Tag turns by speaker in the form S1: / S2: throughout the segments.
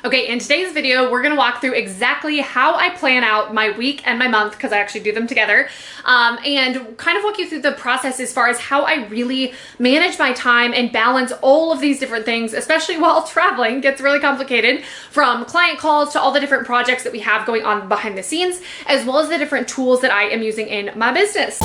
S1: Okay, in today's video, we're gonna walk through exactly how I plan out my week and my month, because I actually do them together, and kind of walk you through the process as far as how I really manage my time and balance all of these different things, especially while traveling. It gets really complicated, from client calls to all the different projects that we have going on behind the scenes, as well as the different tools that I am using in my business.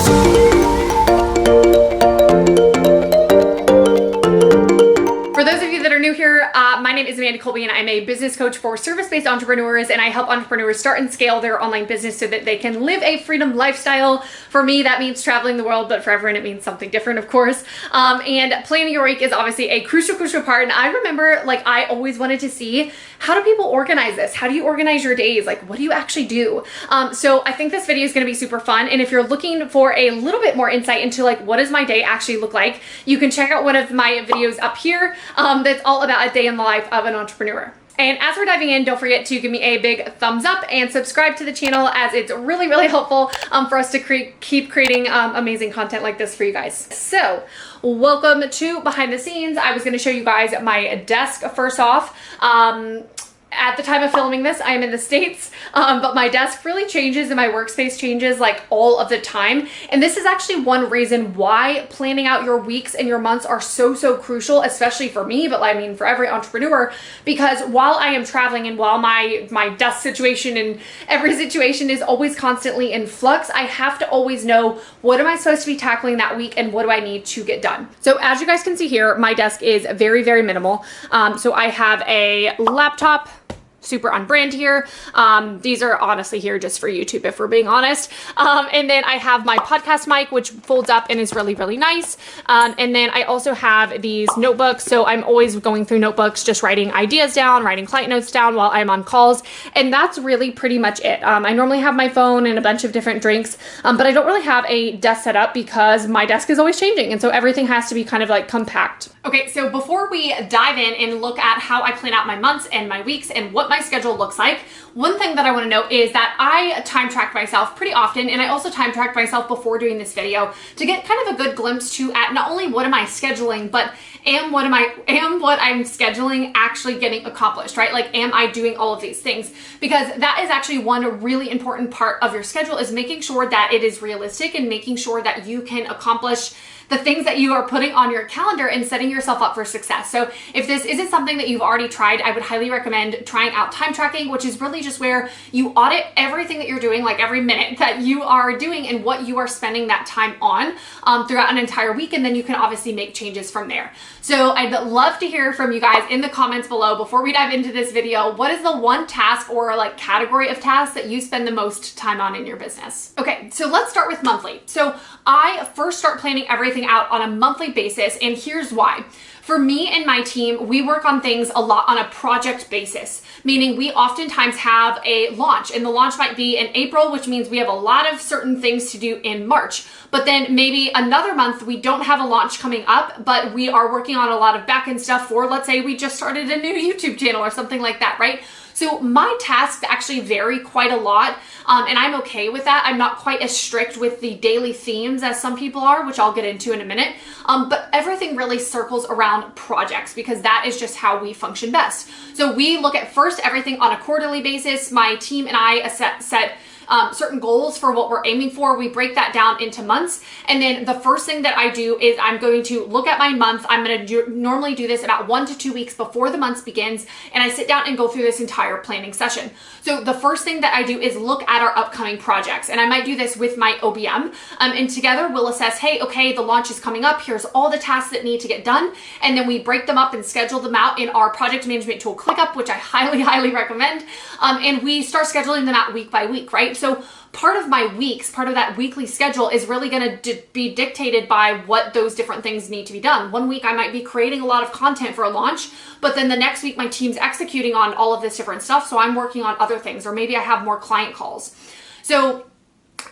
S1: For those of you that are new here, my name is Amanda Colby and I'm a business coach for service-based entrepreneurs, and I help entrepreneurs start and scale their online business so that they can live a freedom lifestyle. For me, that means traveling the world, but for everyone it means something different, of course. And planning your week is obviously a crucial part. And I remember, I always wanted to see, how do people organize this? How do you organize your days? What do you actually do? So I think this video is going to be super fun. And if you're looking for a little bit more insight into what does my day actually look like, you can check out one of my videos up here that's all about a day in the life of an entrepreneur. And as we're diving in, don't forget to give me a big thumbs up and subscribe to the channel, as it's really, really helpful for us to keep creating amazing content like this for you guys. So welcome to behind the scenes. I was going to show you guys my desk first off. At the time of filming this, I'm in the States, but my desk really changes and my workspace changes all of the time. And this is actually one reason why planning out your weeks and your months are so crucial, especially for me, but I mean for every entrepreneur, because while I am traveling and while my desk situation and every situation is always constantly in flux, I have to always know, what am I supposed to be tackling that week and what do I need to get done? So as you guys can see here, my desk is very minimal. So I have a laptop, super on brand here. These are honestly here just for YouTube, if we're being honest. And then I have my podcast mic, which folds up and is really nice. And then I also have these notebooks. So I'm always going through notebooks, just writing ideas down, writing client notes down while I'm on calls. And that's really pretty much it. I normally have my phone and a bunch of different drinks, but I don't really have a desk set up because my desk is always changing. And so everything has to be kind of compact. Okay, so before we dive in and look at how I plan out my months and my weeks and what my schedule looks like, one thing that I want to note is that I time track myself pretty often, and I also time tracked myself before doing this video to get kind of a good glimpse at not only what am I scheduling, but am what I'm scheduling actually getting accomplished, right? Am I doing all of these things? Because that is actually one really important part of your schedule, is making sure that it is realistic and making sure that you can accomplish the things that you are putting on your calendar and setting yourself up for success. So if this isn't something that you've already tried, I would highly recommend trying out time tracking, which is really just where you audit everything that you're doing, every minute that you are doing and what you are spending that time on throughout an entire week. And then you can obviously make changes from there. So I'd love to hear from you guys in the comments below before we dive into this video. What is the one task or category of tasks that you spend the most time on in your business? Okay, so let's start with monthly. So I first start planning everything out on a monthly basis, and here's why. For me and my team, we work on things a lot on a project basis, meaning we oftentimes have a launch, and the launch might be in April, which means we have a lot of certain things to do in March. But then maybe another month we don't have a launch coming up, but we are working on a lot of back-end stuff for, let's say we just started a new YouTube channel or something like that, right? So my tasks actually vary quite a lot, and I'm okay with that. I'm not quite as strict with the daily themes as some people are, which I'll get into in a minute. But everything really circles around projects, because that is just how we function best. So we look at first everything on a quarterly basis. My team and I set certain goals for what we're aiming for. We break that down into months. And then the first thing that I do is I'm going to look at my month. I'm going to normally do this about 1 to 2 weeks before the month begins. And I sit down and go through this entire planning session. So the first thing that I do is look at our upcoming projects. And I might do this with my OBM. And together we'll assess, hey, okay, the launch is coming up. Here's all the tasks that need to get done. And then we break them up and schedule them out in our project management tool, ClickUp, which I highly recommend. And we start scheduling them out week by week, right? So part of my weeks, part of that weekly schedule is really going to be dictated by what those different things need to be done. One week I might be creating a lot of content for a launch, but then the next week my team's executing on all of this different stuff. So I'm working on other things, or maybe I have more client calls. So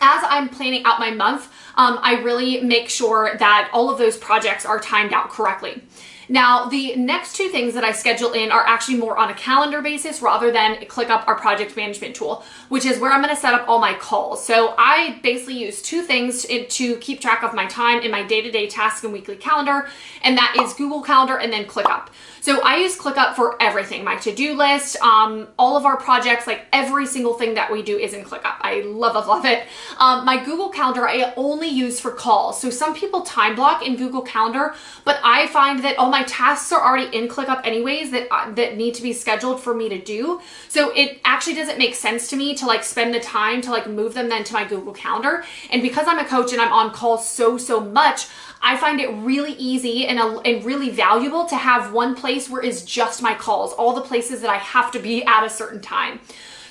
S1: as I'm planning out my month, I really make sure that all of those projects are timed out correctly. Now, the next two things that I schedule in are actually more on a calendar basis rather than ClickUp, our project management tool, which is where I'm going to set up all my calls. So I basically use two things to keep track of my time in my day-to-day task and weekly calendar, and that is Google Calendar and then ClickUp. So I use ClickUp for everything, my to-do list, all of our projects, like every single thing that we do is in ClickUp. I love it. My Google Calendar, I only use for calls. So some people time block in Google Calendar, but I find that all my tasks are already in ClickUp anyways that need to be scheduled for me to do. So it actually doesn't make sense to me to like spend the time to like move them then to my Google Calendar. And because I'm a coach and I'm on calls so much, I find it really easy and really valuable to have one place where it's just my calls, all the places that I have to be at a certain time.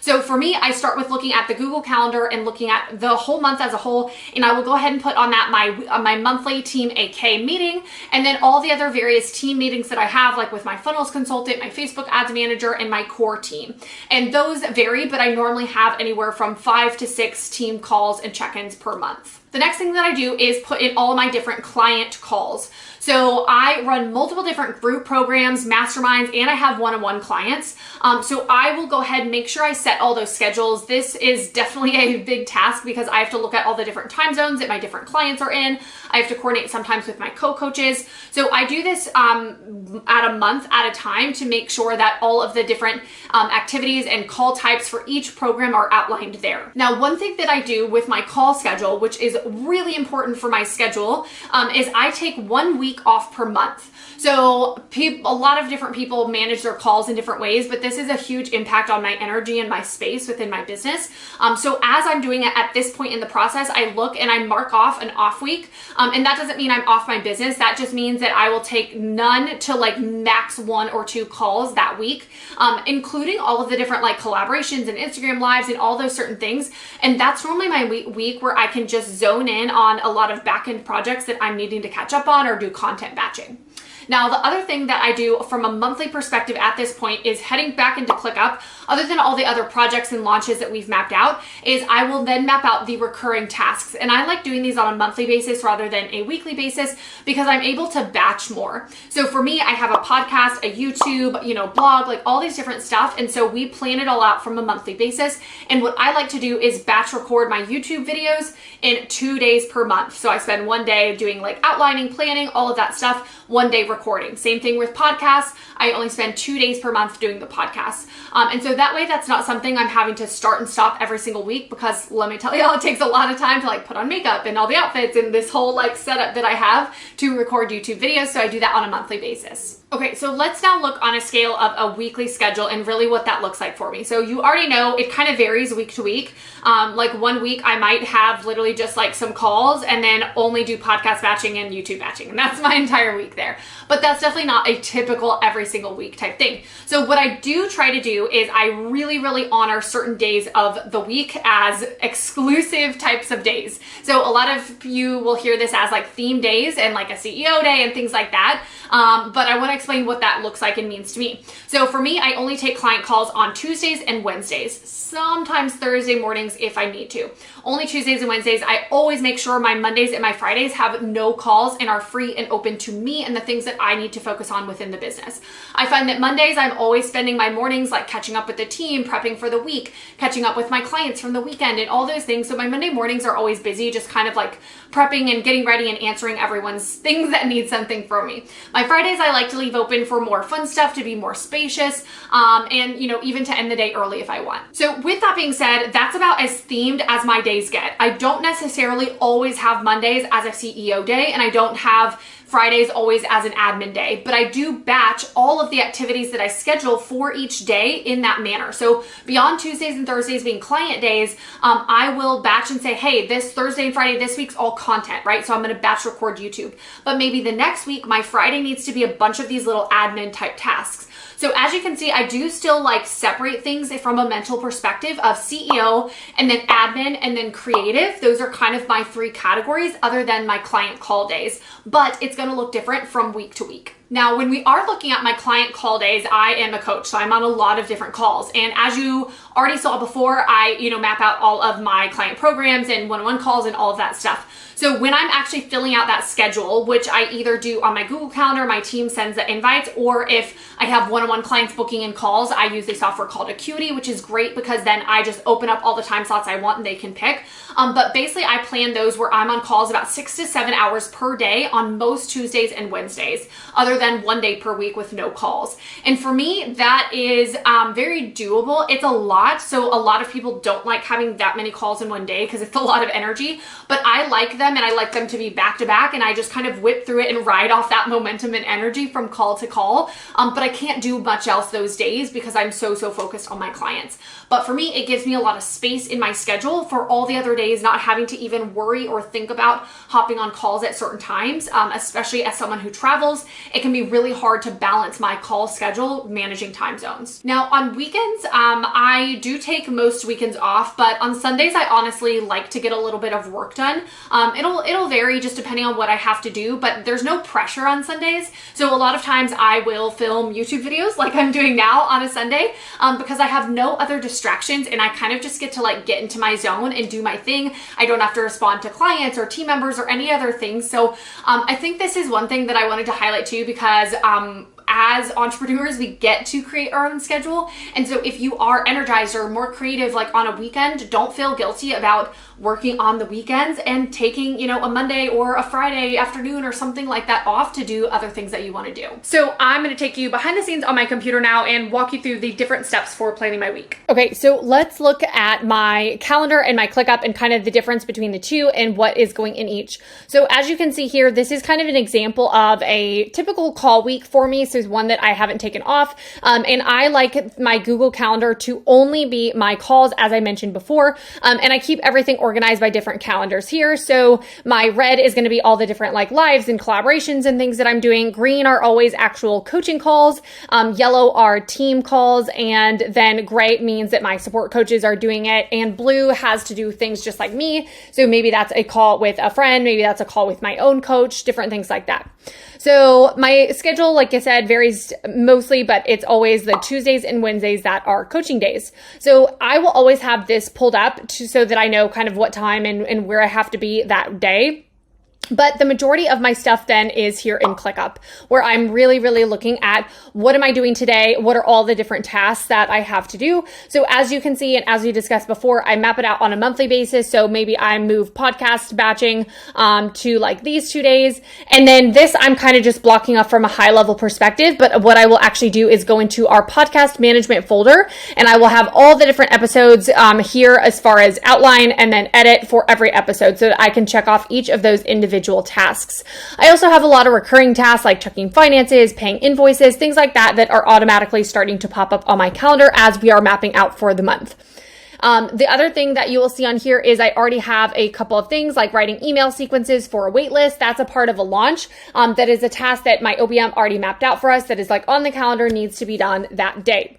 S1: So for me, I start with looking at the Google Calendar and looking at the whole month as a whole, and I will go ahead and put on that my monthly Team AK meeting, and then all the other various team meetings that I have, like with my funnels consultant, my Facebook ads manager, and my core team. And those vary, but I normally have anywhere from 5 to 6 team calls and check-ins per month. The next thing that I do is put in all my different client calls. So I run multiple different group programs, masterminds, and I have one-on-one clients. So I will go ahead and make sure I set all those schedules. This is definitely a big task because I have to look at all the different time zones that my different clients are in. I have to coordinate sometimes with my co-coaches. So I do this at a month at a time to make sure that all of the different activities and call types for each program are outlined there. Now, one thing that I do with my call schedule, which is really important for my schedule, is I take 1 week off per month. So a lot of different people manage their calls in different ways, but this is a huge impact on my energy and my space within my business. So as I'm doing it at this point in the process, I look and I mark off an off week. And that doesn't mean I'm off my business. That just means that I will take none to like max 1 or 2 calls that week, including all of the different like collaborations and Instagram lives and all those certain things. And that's normally my week where I can just zone in on a lot of back-end projects that I'm needing to catch up on or do content batching. Now, the other thing that I do from a monthly perspective at this point is heading back into ClickUp, other than all the other projects and launches that we've mapped out, is I will then map out the recurring tasks. And I like doing these on a monthly basis rather than a weekly basis because I'm able to batch more. So for me, I have a podcast, a YouTube, blog, like all these different stuff. And so we plan it all out from a monthly basis. And what I like to do is batch record my YouTube videos in 2 days per month. So I spend 1 day doing like outlining, planning, all of that stuff, 1 day recording. Same thing with podcasts. I only spend 2 days per month doing the podcasts. And so that way, that's not something I'm having to start and stop every single week because let me tell y'all, it takes a lot of time to like put on makeup and all the outfits and this whole like setup that I have to record YouTube videos. So I do that on a monthly basis. Okay, so let's now look on a scale of a weekly schedule and really what that looks like for me. So you already know it kind of varies week to week. Like 1 week I might have literally just like some calls and then only do podcast batching and YouTube batching. And that's my entire week there. But that's definitely not a typical every single week type thing. So what I do try to do is I really honor certain days of the week as exclusive types of days. So a lot of you will hear this as like theme days and like a CEO day and things like that. But I want to explain what that looks like and means to me. So for me, I only take client calls on Tuesdays and Wednesdays, sometimes Thursday mornings if I need to. Only Tuesdays and Wednesdays. I always make sure my Mondays and my Fridays have no calls and are free and open to me and the things that I need to focus on within the business. I find that Mondays, I'm always spending my mornings like catching up with the team, prepping for the week, catching up with my clients from the weekend and all those things. So my Monday mornings are always busy, just kind of like prepping and getting ready and answering everyone's things that need something from me. My Fridays, I like to leave open for more fun stuff, to be more spacious, and even to end the day early if I want. So with that being said, that's about as themed as my days get. I don't necessarily always have Mondays as a CEO day, and I don't have Fridays always as an admin day, but I do batch all of the activities that I schedule for each day in that manner. So beyond Tuesdays and Thursdays being client days, I will batch and say, hey, this Thursday and Friday, this week's all content, right? So I'm going to batch record YouTube, but maybe the next week, my Friday needs to be a bunch of these little admin type tasks. So as you can see, I do still like separate things from a mental perspective of CEO and then admin and then creative. Those are kind of my 3 categories other than my client call days, but it's going to look different from week to week. Now, when we are looking at my client call days, I am a coach, so I'm on a lot of different calls. And as you already saw before, I, map out all of my client programs and one-on-one calls and all of that stuff. So when I'm actually filling out that schedule, which I either do on my Google Calendar, my team sends the invites, or if I have one-on-one clients booking in calls, I use a software called Acuity, which is great because then I just open up all the time slots I want and they can pick. But basically I plan those where I'm on calls about 6 to 7 hours per day on most Tuesdays and Wednesdays, other than 1 day per week with no calls. And for me, that is very doable. It's a lot. So a lot of people don't like having that many calls in one day because it's a lot of energy, but I like them and I like them to be back to back, and I just kind of whip through it and ride off that momentum and energy from call to call. But I can't do much else those days because I'm so focused on my clients. But for me, it gives me a lot of space in my schedule for all the other days, not having to even worry or think about hopping on calls at certain times, especially as someone who travels. It can be really hard to balance my call schedule managing time zones. Now on weekends, I do take most weekends off, but on Sundays, I honestly like to get a little bit of work done. It'll vary just depending on what I have to do, but there's no pressure on Sundays. So a lot of times I will film YouTube videos like I'm doing now on a Sunday, because I have no other distractions and I kind of just get to get into my zone and do my thing. I don't have to respond to clients or team members or any other things. So I think this is one thing that I wanted to highlight too, because as entrepreneurs, we get to create our own schedule. And so if you are energized or more creative, like on a weekend, don't feel guilty about working on the weekends and taking, a Monday or a Friday afternoon or something like that off to do other things that you want to do. So I'm going to take you behind the scenes on my computer now and walk you through the different steps for planning my week. Okay, so let's look at my calendar and my ClickUp and kind of the difference between the two and what is going in each. So as you can see here, this is kind of an example of a typical call week for me. So it's one that I haven't taken off. And I like my Google Calendar to only be my calls, as I mentioned before. And I keep everything organized by different calendars here. So my red is going to be all the different lives and collaborations and things that I'm doing. Green are always actual coaching calls. Yellow are team calls. And then gray means that my support coaches are doing it. And blue has to do things just like me. So maybe that's a call with a friend. Maybe that's a call with my own coach, different things like that. So my schedule, like I said, varies mostly, but it's always the Tuesdays and Wednesdays that are coaching days. So I will always have this pulled up so that I know kind of what time and where I have to be that day. But the majority of my stuff then is here in ClickUp, where I'm really looking at what am I doing today? What are all the different tasks that I have to do? So as you can see, and as we discussed before, I map it out on a monthly basis. So maybe I move podcast batching to these 2 days. And then this, I'm kind of just blocking off from a high level perspective. But what I will actually do is go into our podcast management folder, and I will have all the different episodes here as far as outline and then edit for every episode so that I can check off each of those individual tasks. I also have a lot of recurring tasks like checking finances, paying invoices, things like that are automatically starting to pop up on my calendar as we are mapping out for the month. The other thing that you will see on here is I already have a couple of things like writing email sequences for a wait list. That's a part of a launch. That is a task that my OBM already mapped out for us that is on the calendar, needs to be done that day.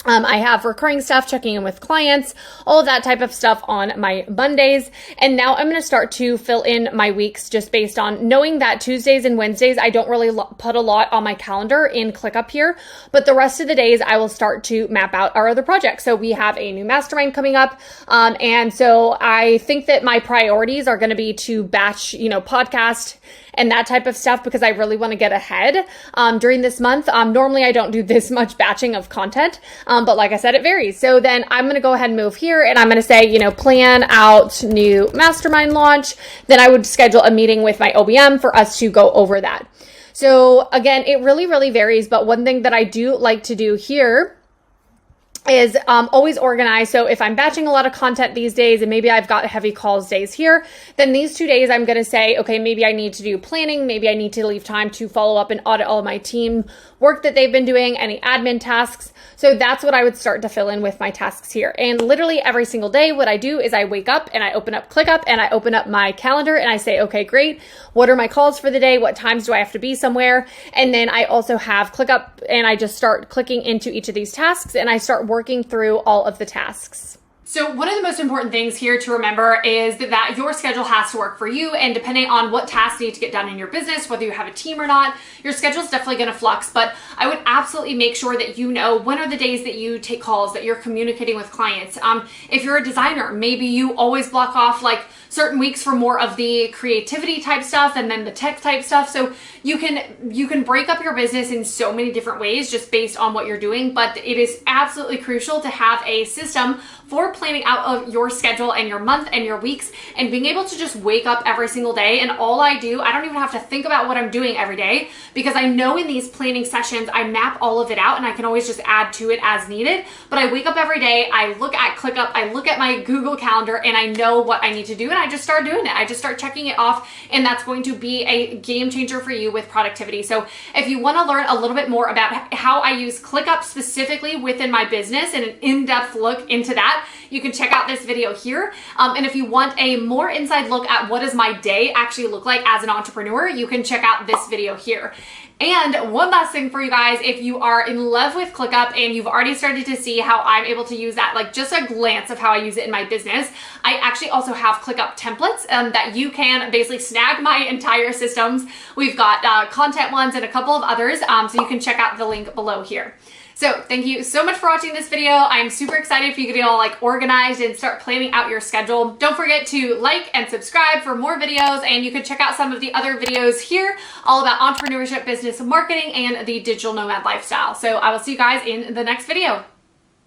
S1: I have recurring stuff, checking in with clients, all of that type of stuff on my Mondays. And now I'm going to start to fill in my weeks just based on knowing that Tuesdays and Wednesdays, I don't really put a lot on my calendar in ClickUp here, but the rest of the days I will start to map out our other projects. So we have a new mastermind coming up. And so I think that my priorities are going to be to batch, podcast and that type of stuff because I really want to get ahead during this month. Normally I don't do this much batching of content, but like I said, it varies. So then I'm going to go ahead and move here and I'm going to say, plan out new mastermind launch. Then I would schedule a meeting with my OBM for us to go over that. So again, it really varies. But one thing that I do like to do here is always organized. So if I'm batching a lot of content these days and maybe I've got heavy calls days here, then these 2 days I'm going to say, okay, maybe I need to do planning. Maybe I need to leave time to follow up and audit all of my team work that they've been doing, any admin tasks. So that's what I would start to fill in with my tasks here. And literally every single day, what I do is I wake up and I open up ClickUp and I open up my calendar and I say, okay, great. What are my calls for the day? What times do I have to be somewhere? And then I also have ClickUp and I just start clicking into each of these tasks and I start working through all of the tasks. So one of the most important things here to remember is that your schedule has to work for you, and depending on what tasks need to get done in your business, whether you have a team or not, your schedule is definitely going to flux. But I would absolutely make sure that you know when are the days that you take calls, that you're communicating with clients. If you're a designer, maybe you always block off like certain weeks for more of the creativity type stuff and then the tech type stuff. So you can break up your business in so many different ways just based on what you're doing. But it is absolutely crucial to have a system for planning out of your schedule and your month and your weeks, and being able to just wake up every single day. And all I do, I don't even have to think about what I'm doing every day, because I know in these planning sessions, I map all of it out and I can always just add to it as needed. But I wake up every day, I look at ClickUp, I look at my Google Calendar, and I know what I need to do. And I just start doing it. I just start checking it off. And that's going to be a game changer for you with productivity. So if you want to learn a little bit more about how I use ClickUp specifically within my business and an in-depth look into that, you can check out this video here. And if you want a more inside look at what does my day actually look like as an entrepreneur, you can check out this video here. And one last thing for you guys, if you are in love with ClickUp and you've already started to see how I'm able to use that, like just a glance of how I use it in my business, I actually also have ClickUp templates that you can basically snag my entire systems. We've got content ones and a couple of others, so you can check out the link below here. So thank you so much for watching this video. I'm super excited for you to get all like organized and start planning out your schedule. Don't forget to like and subscribe for more videos, and you can check out some of the other videos here all about entrepreneurship, business, marketing, and the digital nomad lifestyle. So I will see you guys in the next video.